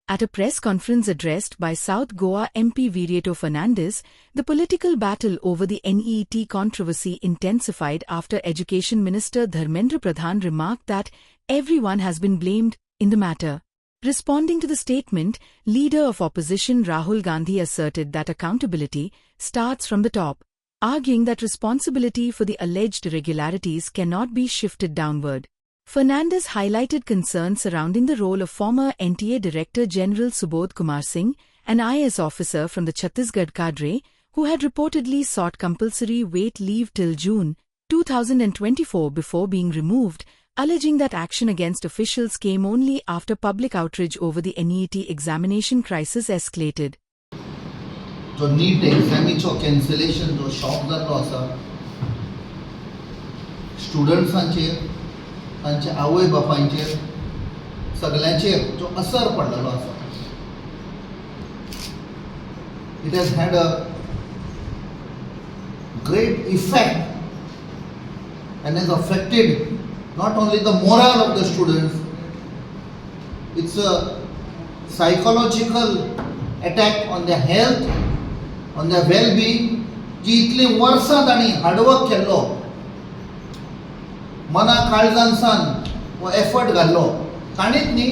At a press conference addressed by South Goa MP Virieto Fernandes, the political battle over the NEET controversy intensified after Education Minister Dharmendra Pradhan remarked that everyone has been blamed in the matter. Responding to the statement, leader of opposition Rahul Gandhi asserted that accountability starts from the top, arguing that responsibility for the alleged irregularities cannot be shifted downward. Fernandes highlighted concerns surrounding the role of former NTA Director General Subodh Kumar Singh, an IAS officer from the Chhattisgarh cadre, who had reportedly sought compulsory wait leave till June 2024 before being removed, alleging that action against officials came only after public outrage over the NEET examination crisis escalated. जो NEET एग्जामीचो cancellation जो shock जाल्लो आसा स्टुडंट्सांचेर तांचे आवय बापायंचेर सगळ्यांचेर जो असर पडलेलो आसा it has had a great effect and has affected not only the morale of the students, it's a psychological attack on their health, on their well-being. जी इतली वर्सां तांणी हार्डवर्क केल्लो, मना काळजांसान वो एफर्ट घाल्लो, ताणीच न्ही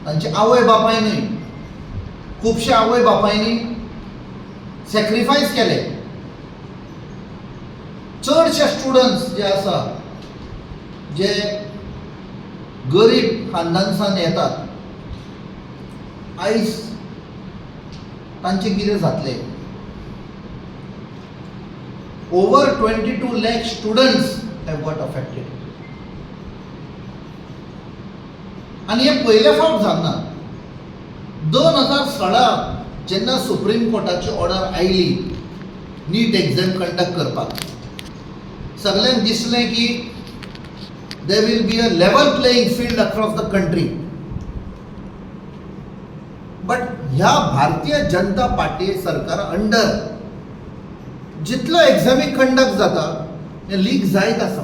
तांचे आवय बापायनूय खुबशे आवय बापायनी सॅक्रिफायस केले. चडशे स्टुडंट्स जे आसा जे गरीब खानदानसान येतात आयज तांचे कितें जातले. Over 22 lakh students have got affected आनी हे पयले फावट जावना. 2016 जेन्ना सुप्रीम कोर्टाची ऑर्डर आयली नीट एग्जाम कंडक्ट करपाक, सगळ्यांक दिसलें की there will be a level playing field across the country. But ह्या भारतीय जनता पार्टी सरकार अंडर जितलो एग्जामी कंडक्ट जाता हे लीक जायत आसा.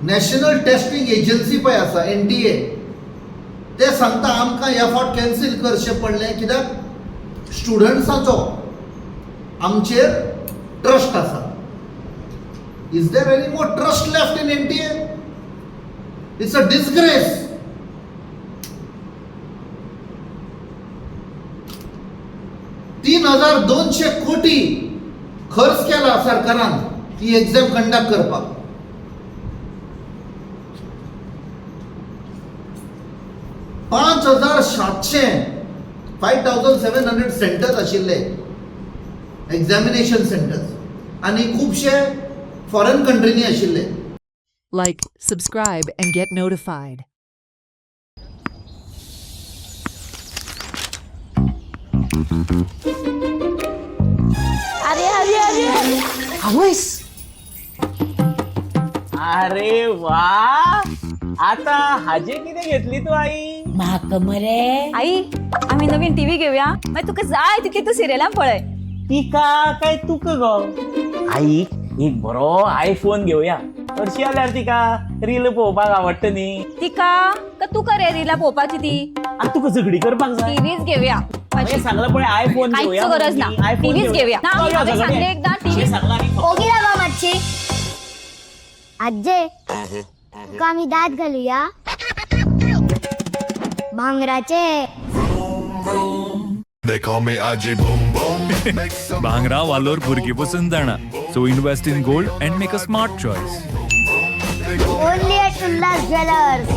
नॅशनल टेस्टिंग एजन्सी पळय आसा NTA, ते सांगता आमकां ह्या फावट कॅन्सील करचें पडलें कित्याक स्टुडंट्साचो आमचेर ट्रस्ट आसा. Is there any more trust left in NTA? It's a disgrace. $3,200 कोटी खर्च केला सरकारान ती एग्जाम कंडक्ट करपाक. $5,700 सेंटर्स आशिल्ले एग्जामिनेशन सेंटर्स आनी खुबशे फॉरेन कंट्रीनी आशिल्ले. Like, subscribe and get notified. अरे Awais! अरे वा, आता हाजे किती घेतली तू आई? म्हाका मरे आई आम्ही नवीन टीव्ही घेऊया, मग तुका जाय तितली तू सिरियलां पळय. ती काय तुक गो आई? एक बरो आयफोन घेऊया. हरशी आल्यार तिका रील पळोवपाक आवडटा न्ही. तिका का तुका रे रिला पोवपाची ती? आता तुका झगडी करपाक जाय. टीव्हीच घेऊया. हे सांगलं पण आयफोन घेऊया. काहीच गरज ना, टीव्हीच घेऊया ना. आम्ही सांगले एकदा टीव्ही ओगी रावा मातशी. आजे तुका आम्ही दात घालूया भांगराचे. They call me Aji Boom Boom. Make some भांगरा वालोर भुरगी पसंत जाणा. So invest in gold and make a smart choice. Only at Ullas Jewelers.